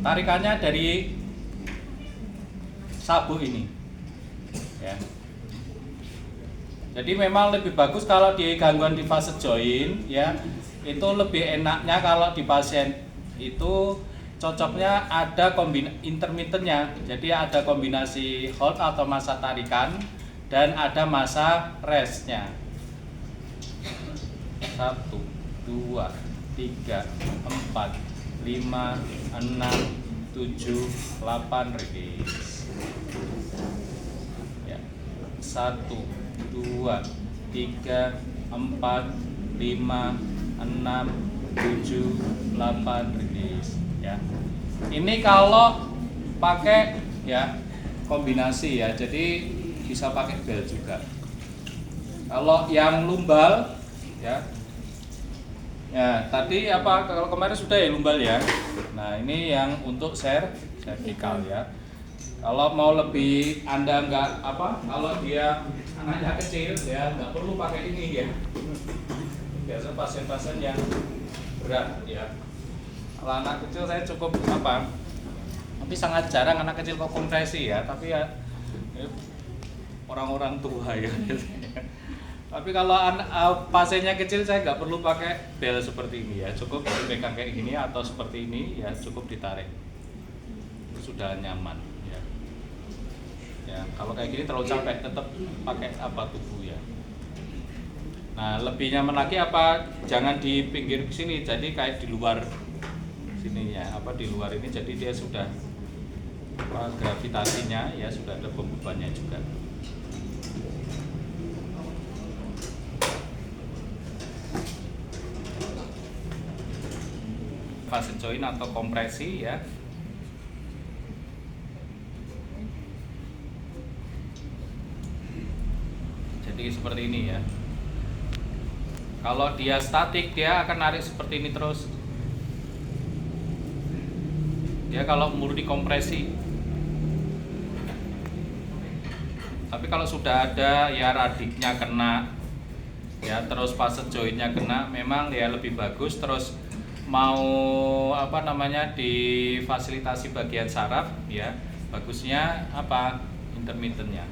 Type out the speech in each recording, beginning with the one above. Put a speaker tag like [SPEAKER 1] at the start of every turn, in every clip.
[SPEAKER 1] tarikannya dari sabuk ini ya. Jadi memang lebih bagus kalau di gangguan di fase joint ya, itu lebih enaknya kalau di pasien itu cocoknya ada intermittennya. Jadi ada kombinasi hold atau masa tarikan dan ada masa restnya. 1, 2, 3, 4, 5, 6, 7, 8 release. Ya. 1, 2, 3, 4, 5, 6, 7, 8 release ya. Ini kalau pakai ya kombinasi ya, jadi bisa pakai bel juga. Kalau yang lumbal ya, ya tadi apa kalau kemarin sudah ya lumbal ya. Nah ini yang untuk cervical ya. Kalau mau lebih Anda nggak apa, kalau dia anaknya kecil ya nggak perlu pakai ini ya. Biasa pasien-pasien yang berat ya. Kalau anak kecil saya cukup apa? Tapi sangat jarang anak kecil kok kompresi ya. Tapi ya orang-orang tua ya. Tapi kalau pasiennya kecil saya nggak perlu pakai bel seperti ini ya. Cukup dipegang kayak gini atau seperti ini ya, cukup ditarik. Itu sudah nyaman. Ya, kalau kayak gini terlalu capek, tetap pakai apa tubuh ya. Nah, lebih nyaman lagi apa? Jangan di pinggir sini, jadi kayak di luar sininya, apa di luar ini, jadi dia sudah gravitasinya ya sudah ada pembebannya juga. Fase joint atau kompresi ya. Jadi seperti ini ya. Kalau dia statik dia akan narik seperti ini terus. Dia kalau murni kompresi. Tapi kalau sudah ada ya radiknya kena, ya terus fase jointnya kena, memang ya lebih bagus. Terus mau apa namanya difasilitasi bagian saraf ya, bagusnya apa intermittennya.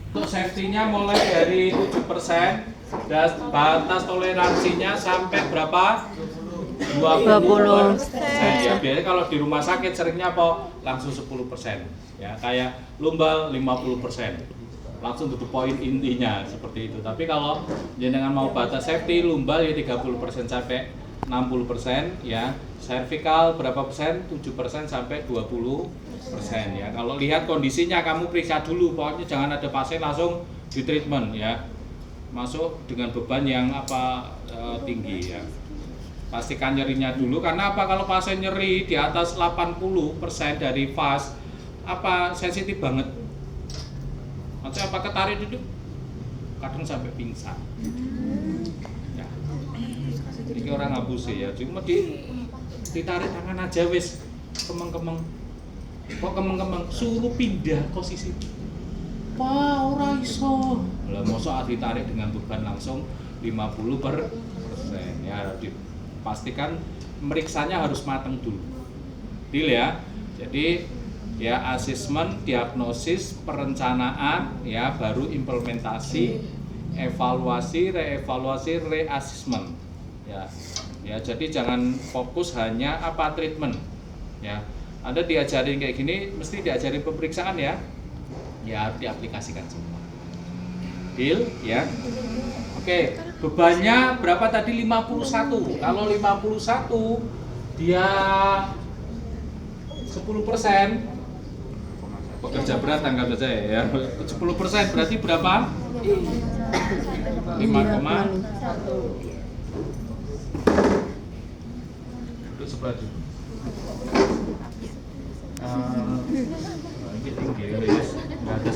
[SPEAKER 1] Untuk safety-nya mulai dari 7% dan batas toleransinya sampai berapa? 20%. Ya, biasanya kalau di rumah sakit seringnya apa? Langsung 10%. Ya, kayak lumbal 50%. Langsung tutup poin intinya seperti itu. Tapi kalau jenengan mau batas safety, lumbal ya 30% sampai 60% ya. Cervical berapa persen? 7% sampai 20% ya. Kalau lihat kondisinya kamu periksa dulu, pokoknya jangan ada pasien langsung di treatment ya. Masuk dengan beban yang tinggi ya. Pastikan nyerinya dulu, karena apa, kalau pasien nyeri di atas 80% dari fas sensitif banget. Maksudnya ketarik itu kadang sampai pingsan. Ya. Ini orang ngabuse ya, cuma ditarik tangan aja wis kemeng-kemeng. Kok kemeng-kemeng suruh pindah posisi. Wah, ora iso. Lah mosok ditarik dengan beban langsung 50% ya, dipastikan meriksanya harus matang dulu. Deal ya. Jadi ya asesmen, diagnosis, perencanaan ya, baru implementasi, evaluasi, reevaluasi, reassessment. Ya. Ya, jadi jangan fokus hanya treatment. Ya. Anda diajarin kayak gini, mesti diajarin pemeriksaan ya. Ya, harus diaplikasikan semua. Deal ya. Oke, bebannya berapa tadi? 51. Kalau 51 dia 10%, pekerja berat anggap saja ya. 10% berarti berapa? 5,1. Itu sebelah dulu. Ini tinggi ya, nggak ada.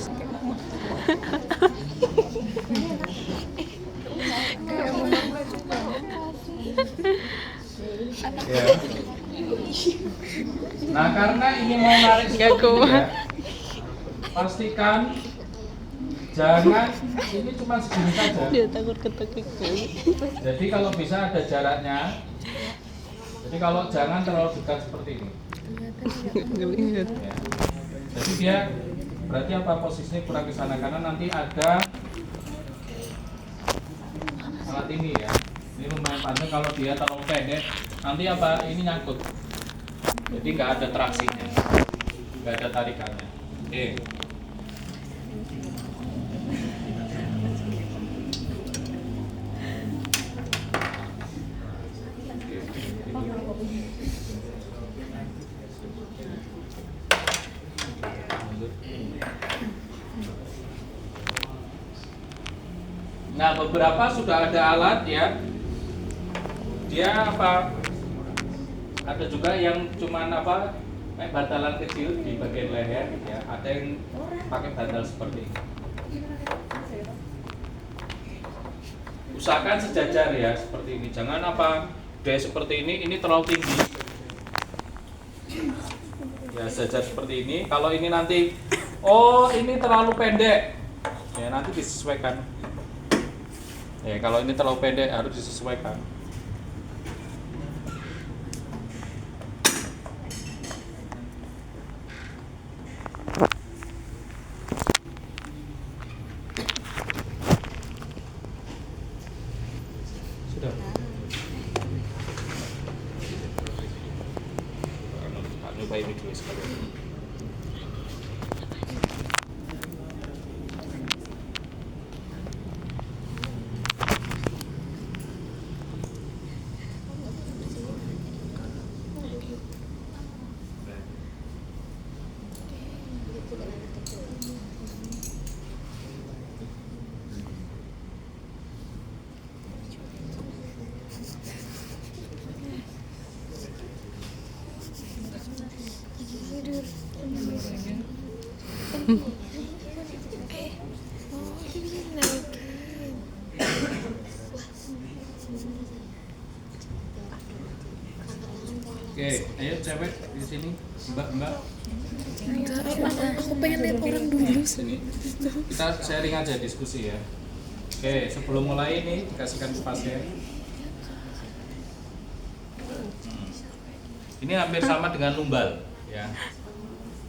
[SPEAKER 1] Ya. Nah, karena ini mau narik seperti ini ya, pastikan jangan ini cuma segini saja.
[SPEAKER 2] Dia takut ketekuk.
[SPEAKER 1] Jadi kalau bisa ada jaraknya. Jadi kalau jangan terlalu dekat seperti ini. Ya. Jadi dia berarti apa posisinya kurang ke sana karena nanti ada alat ini ya. Ini lumayan panjang, kalau dia terlalu pendek nanti apa ini nyangkut. Jadi nggak ada traksinya, nggak ada tarikannya. Oke. Nah, beberapa sudah ada alat ya. Dia apa? Ada juga yang cuman apa? Kayak bantalan kecil di bagian leher ya. Ada yang pakai bantal seperti ini. Usahakan sejajar ya seperti ini. Jangan apa? Gaya seperti ini terlalu tinggi. Ya, sejajar seperti ini. Kalau ini nanti oh, ini terlalu pendek. Ya, nanti disesuaikan. Ya, kalau ini terlalu pendek harus disesuaikan. Sudah. Coba ini dulu sekali. Oke, ayo cewek di sini, Mbak.
[SPEAKER 2] Aku pengen lihat orang dulu.
[SPEAKER 1] Sini. Kita sharing aja, diskusi ya. Oke, sebelum mulai ini dikasihkan ke pasien. Ini hampir sama dengan lumbal, ya.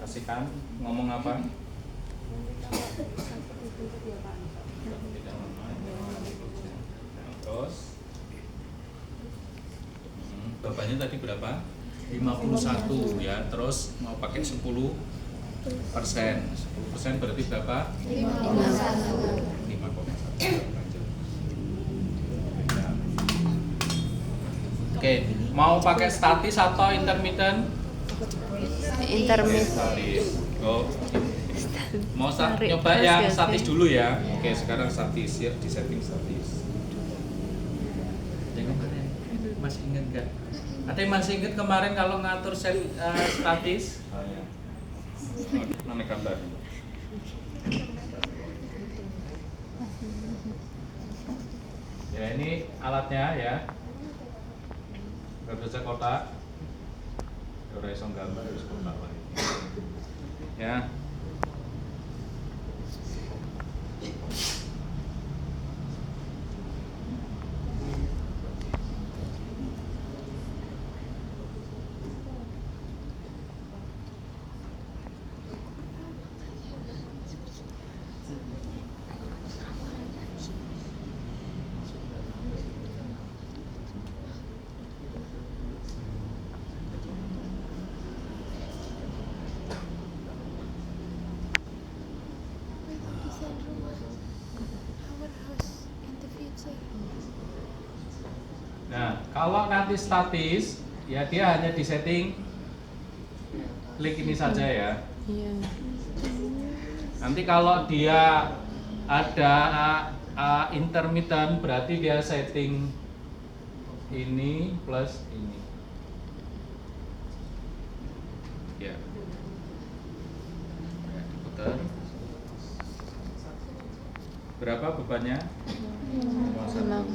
[SPEAKER 1] Kasihkan, ngomong apa? Terus, bebannya tadi berapa? 51 ya. Terus mau pakai 10%. 10% berarti berapa? 5,1. Oke, mau pakai statis atau intermittent?
[SPEAKER 2] Intermittent.
[SPEAKER 1] Statis. Go. Mau nyoba
[SPEAKER 2] Terus
[SPEAKER 1] yang
[SPEAKER 2] ganti.
[SPEAKER 1] statis dulu ya. Oke, sekarang statis ya, di setting statis. Jangan masih ingat nggak? Ada yang masih ingat kemarin kalau ngatur statis? Oh ya. Mana gambar? Ya, ini alatnya ya. Berbeda kotak. Ora iso gambar wis kotak wae. Ya. Nah, kalau nanti statis, ya dia hanya di setting klik ini saja ya.
[SPEAKER 2] Iya.
[SPEAKER 1] Nanti kalau dia ada intermittent, berarti dia setting ini plus ini. Ya. Ya, diputar. Berapa bebannya? 5,1.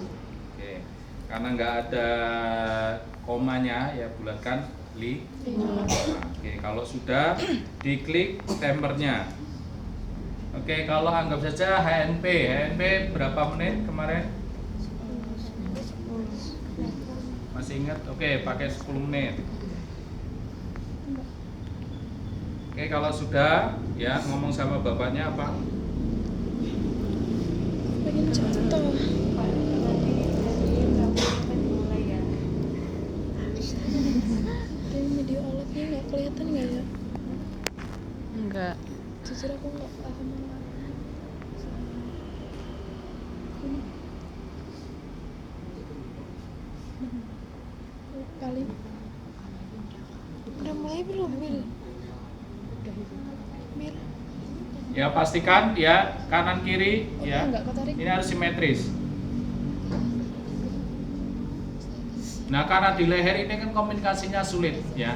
[SPEAKER 1] Oke. Karena nggak ada komanya ya bulatkan 5 Oke, kalau sudah diklik timernya. Oke, kalau anggap saja HNP berapa menit kemarin? Masih ingat? Oke, pakai 10 menit. Oke, kalau sudah ya ngomong sama bapaknya apa?
[SPEAKER 2] pengen jatuh. Dari video alatnya nggak kelihatan nggak ya?
[SPEAKER 3] Enggak.
[SPEAKER 2] Jujur aku nggak paham. Kali udah mulai belum Mil? Mil,
[SPEAKER 1] Ya pastikan ya kanan kiri
[SPEAKER 2] oke,
[SPEAKER 1] ya.
[SPEAKER 2] nggak ketarik.
[SPEAKER 1] Ini harus simetris. Nah, karena di leher ini kan komunikasinya sulit ya.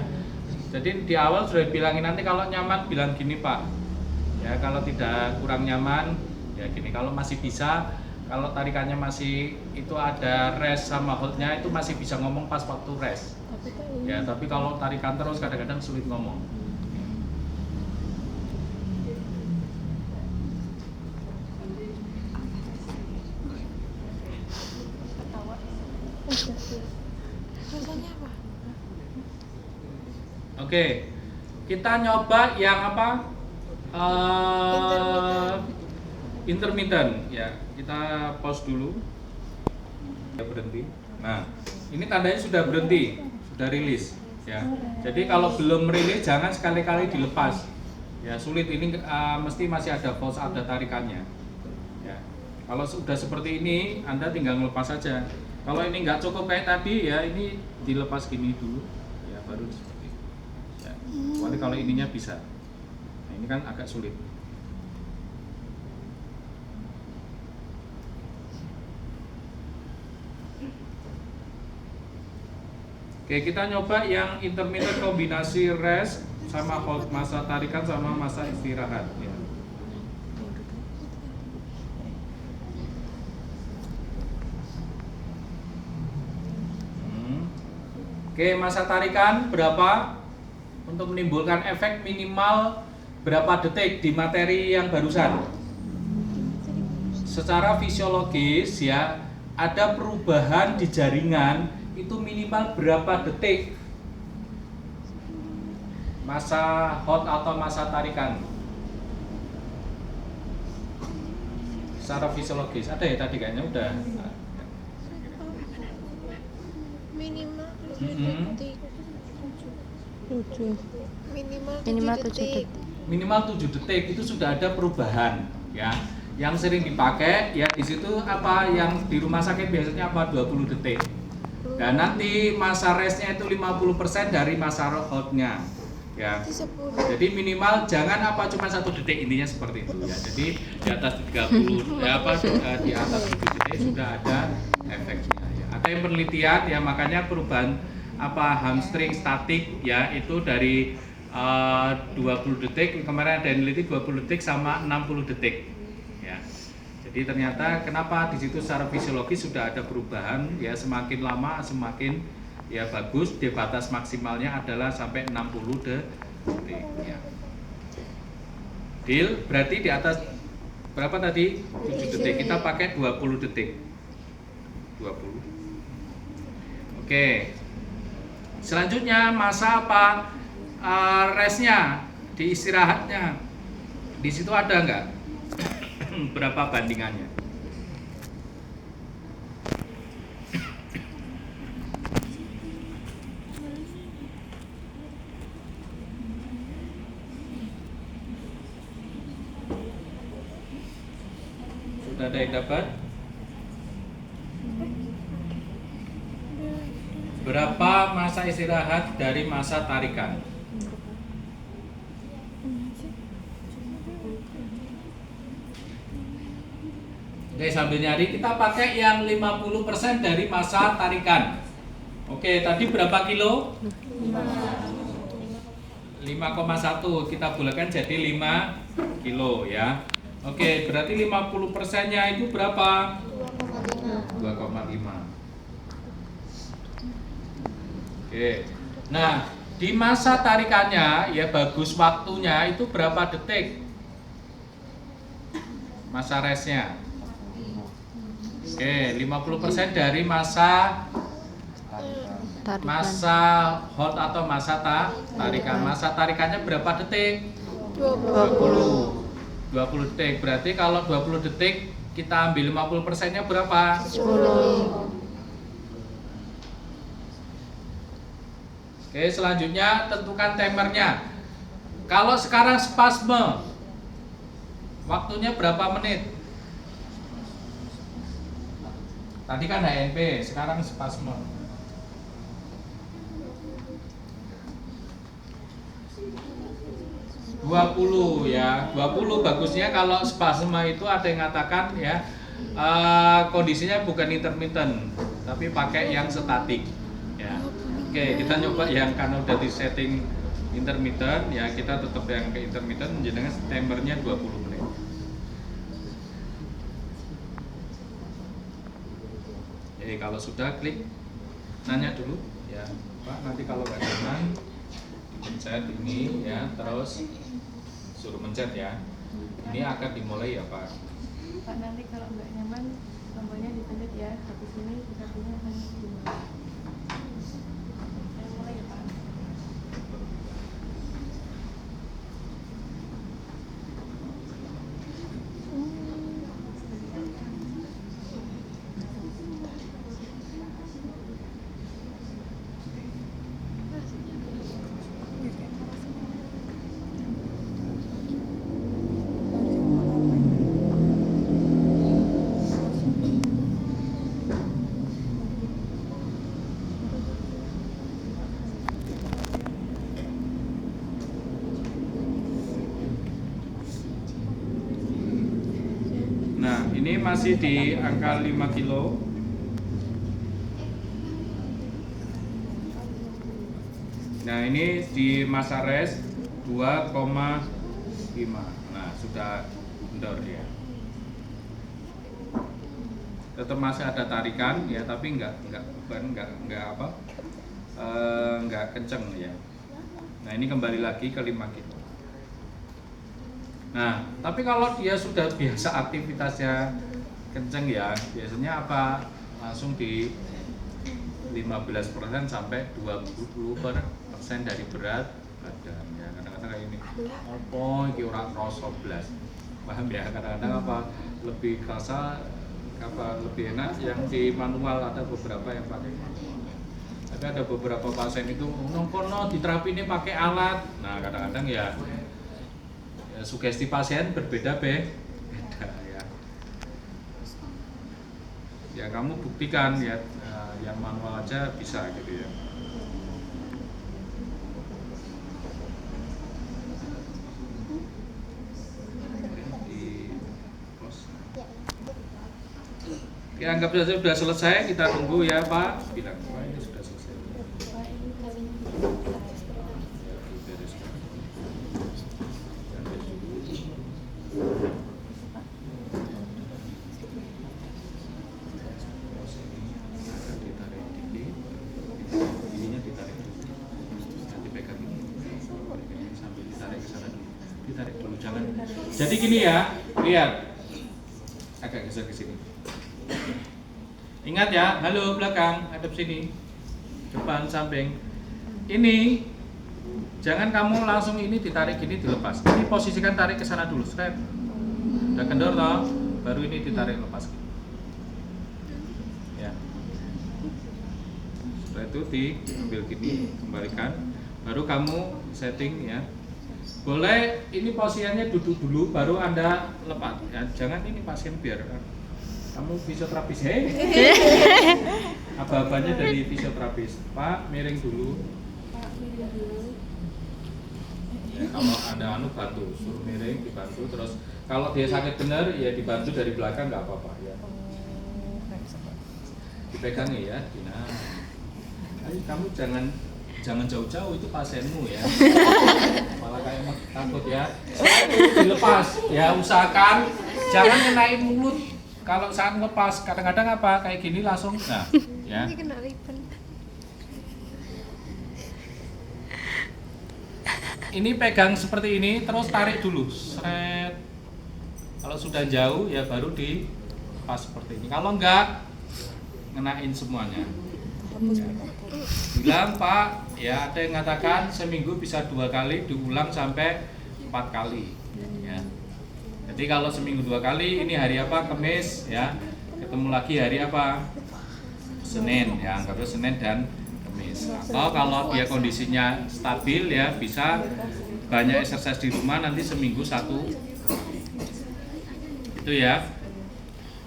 [SPEAKER 1] Jadi di awal sudah bilangin, nanti kalau nyaman bilang gini Pak. Ya, kalau tidak kurang nyaman ya gini. Kalau masih bisa, kalau tarikannya masih itu ada rest sama holdnya, itu masih bisa ngomong pas waktu rest.
[SPEAKER 2] Aku tahu.
[SPEAKER 1] Ya, tapi kalau tarikan terus kadang-kadang sulit ngomong.
[SPEAKER 2] Rasanya apa?
[SPEAKER 1] Oke, kita nyoba yang apa? Intermittent. Ya, kita pause dulu. Ya, berhenti. Nah, ini tandanya sudah berhenti, sudah rilis. Ya, jadi kalau belum rilis jangan sekali-kali dilepas. Ya, sulit ini mesti masih ada pause, ada tarikannya. Ya, kalau sudah seperti ini, Anda tinggal ngelepas saja. Kalau ini nggak cukup kayak tadi, ya ini dilepas gini dulu, ya baru seperti itu. Ya, kecuali kalau ininya bisa. Nah, ini kan agak sulit. Oke, kita nyoba yang intermittent kombinasi rest sama hold, masa tarikan sama masa istirahat. Ya. Oke, masa tarikan berapa? Untuk menimbulkan efek minimal berapa detik di materi yang barusan? Secara fisiologis ya, ada perubahan di jaringan itu minimal berapa detik? Masa hot atau masa tarikan? Secara fisiologis ada ya tadi kayaknya udah.
[SPEAKER 2] Minimal 7
[SPEAKER 1] Mm-hmm.
[SPEAKER 2] detik.
[SPEAKER 3] 7.
[SPEAKER 2] Minimal
[SPEAKER 3] Minimal
[SPEAKER 2] 7
[SPEAKER 3] 7
[SPEAKER 2] detik.
[SPEAKER 1] Minimal 7 detik itu sudah ada perubahan ya. Yang sering dipakai ya di situ apa yang di rumah sakit biasanya apa 20 detik. Dan nanti masa restnya itu 50% dari masa hotnya ya.
[SPEAKER 2] Itu 10.
[SPEAKER 1] Jadi minimal jangan apa cuma 1 detik, intinya seperti itu ya. Jadi di atas 30 ya apa di atas 7 detik sudah ada efeknya ya. Ada yang penelitian ya, makanya perubahan apa hamstring statik ya itu dari 20 detik, kemarin ada yang meneliti 20 detik sama 60 detik ya. Jadi ternyata kenapa di situ secara fisiologis sudah ada perubahan ya, semakin lama semakin ya bagus, di batas maksimalnya adalah sampai 60 detik ya. Deal, berarti di atas berapa tadi? 7 detik, kita pakai 20 detik. 20. Oke. Selanjutnya masa apa? Restnya, di istirahatnya. Di situ ada nggak? Berapa bandingannya? Sudah ada yang dapat? Berapa masa istirahat dari masa tarikan? Oke, sambil nyari kita pakai yang 50% dari masa tarikan. Oke, tadi berapa kilo? 5,1 kita bulatkan jadi 5 kilo ya. Oke, berarti 50%-nya itu berapa? 2,5. Oke. Nah, Di masa tarikannya ya bagus waktunya itu berapa detik? Masa restnya. Oke, 50% dari masa hot atau masa tarikan. Masa tarikannya berapa detik? 20 detik. Berarti kalau 20 detik kita ambil 50%-nya berapa?
[SPEAKER 3] 10.
[SPEAKER 1] Oke, selanjutnya tentukan timernya. Kalau sekarang spasme, waktunya berapa menit? Tadi kan HNP, sekarang spasme. 20 ya, 20 bagusnya. Kalau spasme itu ada yang mengatakan ya kondisinya bukan intermittent, tapi pakai yang statik. Ya. Oke, kita nyoba yang karena udah di setting intermittent ya, kita tetap yang ke intermittent menjadikan timernya 20 menit. Jadi kalau sudah klik nanya dulu ya, Pak, nanti kalau nggak nyaman dipencet ini ya, terus suruh mencet ya. Ini akan dimulai ya Pak.
[SPEAKER 4] Pak, nanti kalau nggak nyaman tombolnya dipencet ya, habis ini satunya akan dimulai. Mulai ya Pak.
[SPEAKER 1] Nah, ini masih di angka 5 kilo. Nah, ini di masa rest 2,5. Nah, sudah kendor ya. Tetap masih ada tarikan ya, tapi enggak kenceng ya. Nah, ini kembali lagi ke 5 kilo. Nah, tapi kalau dia sudah biasa aktivitasnya kenceng ya, biasanya apa? Langsung di 15% sampai 20% dari berat badan ya. Kadang-kadang kayak ini, opo iki ora krasa blas. Paham ya? Kadang-kadang apa lebih kerasa, apa lebih enak yang di manual, ada beberapa yang pakai manual. Tapi ada beberapa pasien itu nongkono diterapi ini pakai alat. Nah, kadang-kadang ya sugesti pasien beda ya. Ya kamu buktikan ya, yang manual aja bisa gitu ya. Oke, anggap saja sudah selesai, kita tunggu ya Pak. Bilang Pak ini sudah selesai. Ditarik dulu, jangan. Jadi gini ya, lihat, agak geser ke sini. Ingat ya, halo belakang, hadap sini, depan, samping. Ini, jangan kamu langsung ini ditarik gini dilepas. Ini posisikan tarik ke sana dulu, straight. Udah kendor toh, baru ini ditarik lepas. Ya. Setelah itu diambil gini, kembalikan, baru kamu setting ya. Boleh ini posisinya duduk dulu, baru Anda lepas ya. Jangan ini pasien biar kamu fisioterapis, apa-apanya dari fisioterapis. Pak, miring dulu.
[SPEAKER 4] Pak, miring dulu.
[SPEAKER 1] Ya, kalau Anda bantu, suruh miring, dibantu. Terus kalau dia sakit benar, ya dibantu dari belakang, nggak apa-apa ya. Dipegangi ya, Dina. Ayo, kamu jangan jauh-jauh, itu pasienmu ya. Malah kayak takut ya. Dilepas ya, usahakan jangan ngenain mulut. Kalau saat lepas, kadang-kadang apa kayak gini langsung, nah ya.
[SPEAKER 2] Ini kena ribbon.
[SPEAKER 1] ini pegang seperti ini, terus tarik dulu, seret. Kalau sudah jauh ya baru pas seperti ini. Kalau enggak, ngenain semuanya. Ya. Bilang Pak, ya ada yang mengatakan seminggu bisa 2 kali, diulang sampai 4 kali. Ya. Jadi kalau seminggu 2 kali, ini hari apa? Kamis, ya. Ketemu lagi hari apa? Senin, ya. Anggapnya Senin dan Kamis. Atau kalau dia kondisinya stabil, ya bisa banyak exercise di rumah, nanti seminggu 1. Itu ya.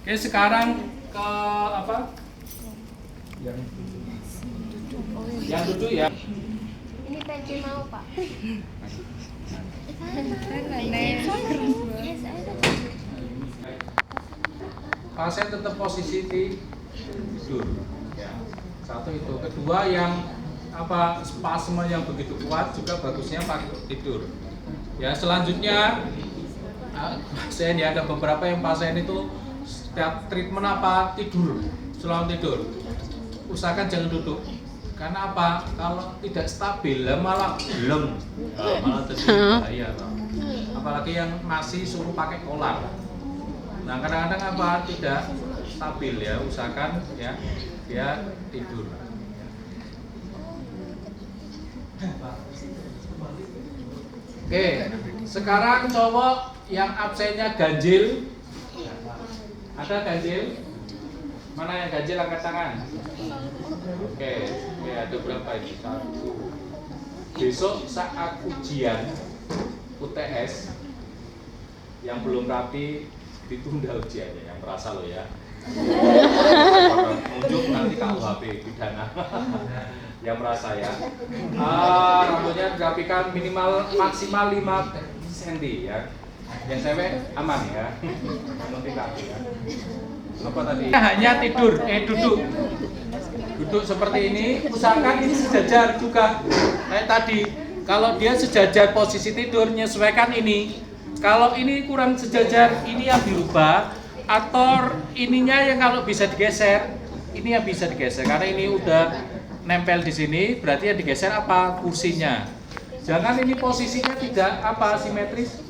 [SPEAKER 1] Oke, sekarang ke apa? Yang duduk ya.
[SPEAKER 5] Ini pengen mau Pak.
[SPEAKER 1] Pasien tetap posisi tidur. Ya. Satu itu. Kedua yang apa spasme yang begitu kuat juga bagusnya pakai tidur. Ya selanjutnya pasien ya ada beberapa yang pasien itu setiap treatment apa tidur, selalu tidur. Usahakan jangan duduk. Karena apa? Kalau tidak stabil malah belum, malah jadi bahaya. Apalagi yang masih suruh pakai kolar. Nah kadang-kadang apa tidak stabil ya, usahakan ya dia tidur. Oke, sekarang cowok yang absennya ganjil, ada ganjil? Mana yang ganjil angkat tangan? Oke, ada berapa ini? 1. Besok saat ujian UTS yang belum rapi ditunda ujiannya, yang merasa lo ya. Unjuk nanti KUHP pidana. Yang merasa ya. Rambutnya dirapikan minimal maksimal 5 cm ya. Yang cewek aman ya. Yang penting rapi ya. Apa tadi? Hanya tidur, duduk seperti ini. Usahakan ini sejajar juga. Kayak tadi, kalau dia sejajar posisi tidur, menyesuaikan ini. Kalau ini kurang sejajar, ini yang dirubah. Atau ininya yang kalau bisa digeser, ini yang bisa digeser. Karena ini udah nempel di sini, berarti yang digeser apa? Kursinya. Jangan ini posisinya tidak apa simetris.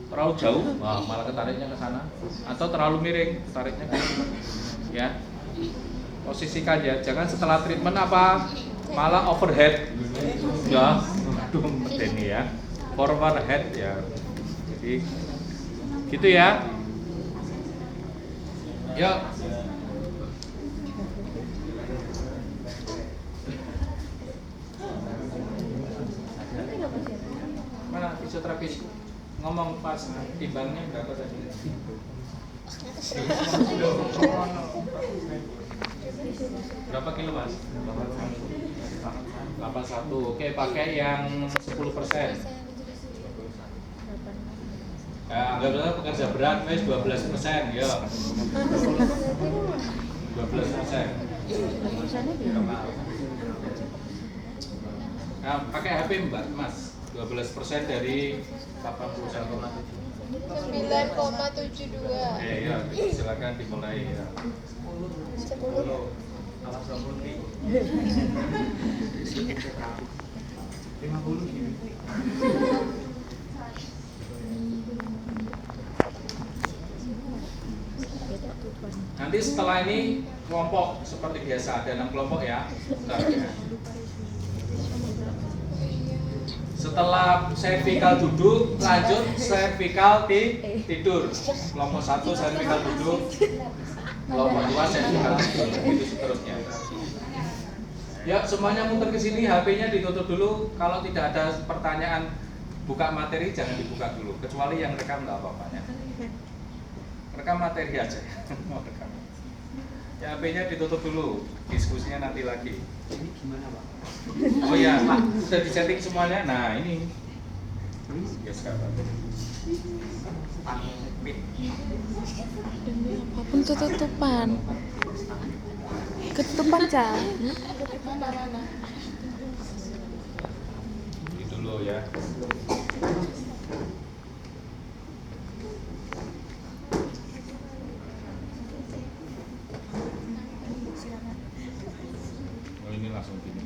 [SPEAKER 1] Terlalu jauh, malah ketariknya ke sana, atau terlalu miring, ketariknya ke sana. Ya, posisikan ya. Jangan setelah treatment apa malah overhead, ya, aduh medeni ya, forward head ya. Jadi gitu ya. Yuk. Mana fisioterapis? Ngomong pas timbangnya berapa tadi? Berapa kilo Mas? 81. Oke, pakai yang 10%. Anggaplah pekerja berat, wes 12%, ya. 12%. Nah, pakai HP Mbak, Mas. 12% dari 81,7.
[SPEAKER 5] 9,72.
[SPEAKER 1] Ya, silakan dimulai ya.
[SPEAKER 5] 10.
[SPEAKER 1] Alas 20. 50 gini. Nanti setelah ini kelompok seperti biasa ada 6 kelompok ya. Bentar, ya. Setelah cervical duduk, lanjut cervical tidur. Kelompok 1 cervical duduk, kelompok 2 cervical tidur, begitu seterusnya. Ya, semuanya muter ke sini, HP-nya ditutup dulu. Kalau tidak ada pertanyaan buka materi jangan dibuka dulu, kecuali yang rekam nggak apa-apa ya. Rekam materi aja. Ya, HP-nya ditutup dulu, diskusinya nanti lagi. Ini gimana Pak? Oh ya, Pak, sudah disetting semuanya. Nah ini, ya sekarang.
[SPEAKER 2] Demi apapun ketutupan. Ketutupan Cak.
[SPEAKER 1] Ini dulu ya. Oh ini langsung gini.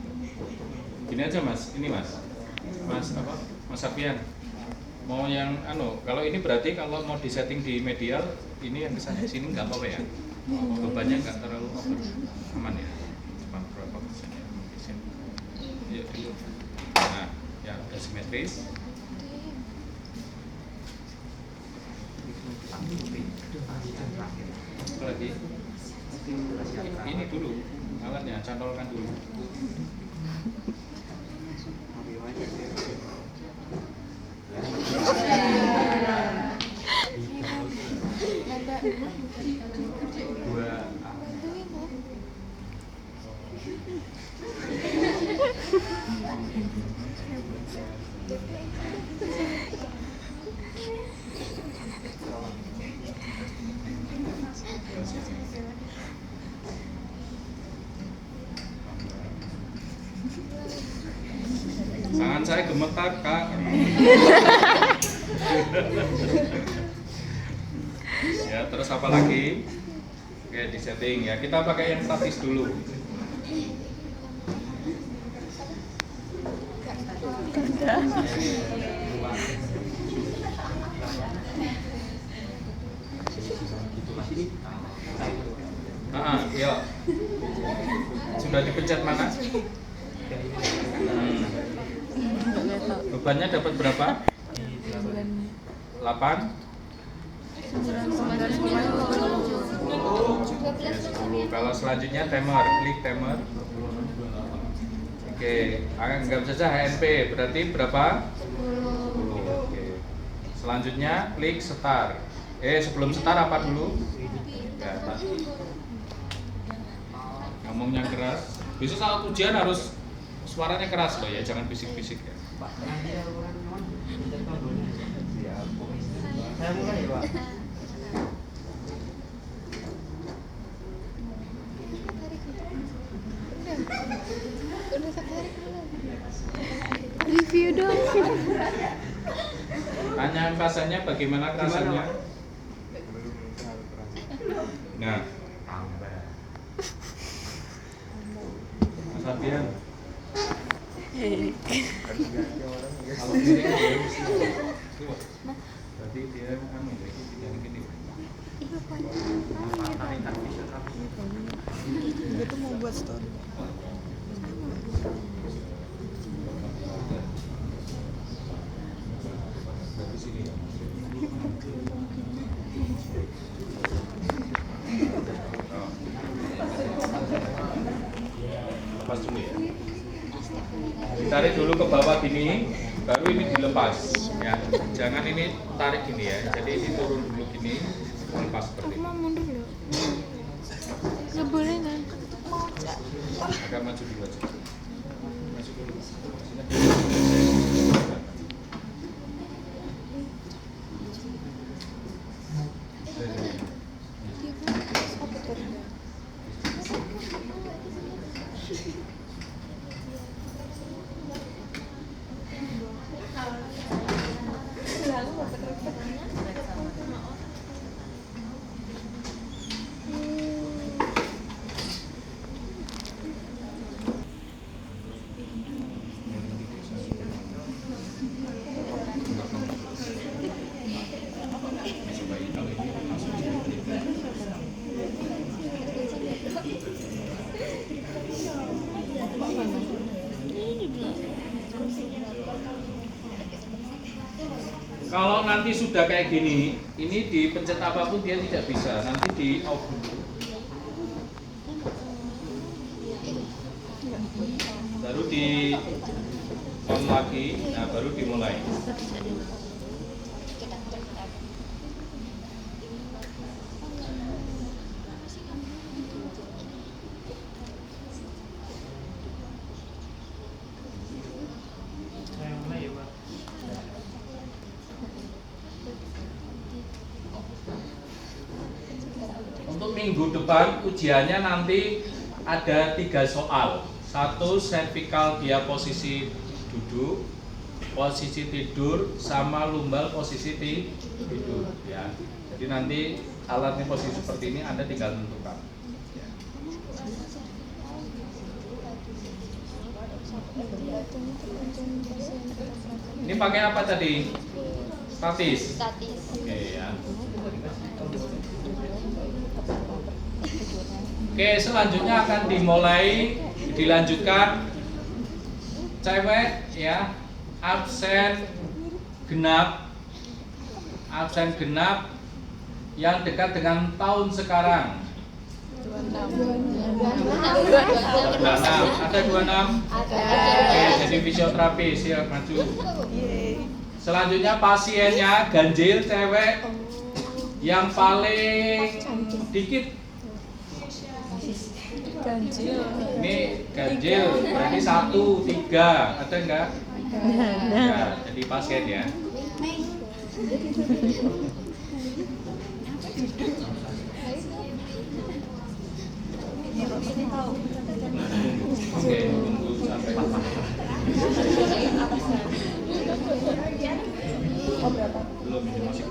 [SPEAKER 1] Gini aja Mas, ini Mas. Mas apa? Mas Sapian. Mau yang kalau ini berarti kalau mau disetting di medial, ini yang kesana sini nggak apa-apa ya? Bebannya nggak terlalu over, aman ya? Cuma berapa persen ya? Iya dulu. Nah, ya udah simetris. Apa lagi? Ini dulu, alatnya cantolkan dulu. Tangan saya gemetar, Kak. Ya, terus apa lagi? Oke, di setting ya. Kita pakai yang statis dulu. Iya. Sudah dipencet mana? Bebannya dapat berapa? 8? 10. Kalau selanjutnya timer, klik timer. Oke, anggap saja HNP, berarti berapa? 10. Oke. Selanjutnya klik start. Sebelum start apa dulu? Ya, ngomongnya keras. Besok saat ujian harus suaranya keras loh ya, jangan bisik-bisik ya.
[SPEAKER 6] Saya mulai ya, Pak.
[SPEAKER 2] Review dong.
[SPEAKER 1] Tanya rasanya bagaimana rasanya? Nah, Mas Ardian. Kalau ini berarti dia gini.
[SPEAKER 3] Dia tuh mau buat story.
[SPEAKER 1] Dari sini ya. Lepas dulu ya. Ditarik dulu ke bawah gini, baru ini dilepas ya. Jangan ini tarik gini ya. Jadi ini turun dulu gini, lepas seperti
[SPEAKER 2] Aku
[SPEAKER 1] ini.
[SPEAKER 2] mau mundur loh. Nggak boleh kan?
[SPEAKER 1] Agak maju dulu aja. Maju dulu. Kalau nanti sudah kayak gini, ini dipencet apapun dia tidak bisa. Nanti di off dulu. Baru di on lagi, nah baru dimulai.
[SPEAKER 6] Saya mulai ya, Pak.
[SPEAKER 1] Untuk minggu depan ujiannya nanti ada 3 soal. 1 cervical dia posisi duduk, posisi tidur, sama lumbal posisi tidur ya. Jadi nanti alatnya posisi seperti ini Anda tinggal tentukan. Ya. Ini pakai apa tadi? Statis.
[SPEAKER 5] Statis.
[SPEAKER 1] Oke ya. Oke, selanjutnya akan dilanjutkan cewek ya, absen genap yang dekat dengan tahun sekarang.
[SPEAKER 5] 26.
[SPEAKER 1] 26. Ada 26? Oke, jadi fisioterapis ya, maju. Selanjutnya pasiennya ganjil cewek yang paling dikit.
[SPEAKER 3] Ganjil.
[SPEAKER 1] Ini ganjil berarti 1, 3. Ada enggak? Ya, jadi pasien ya. Oke, tunggu sampai belum ini masih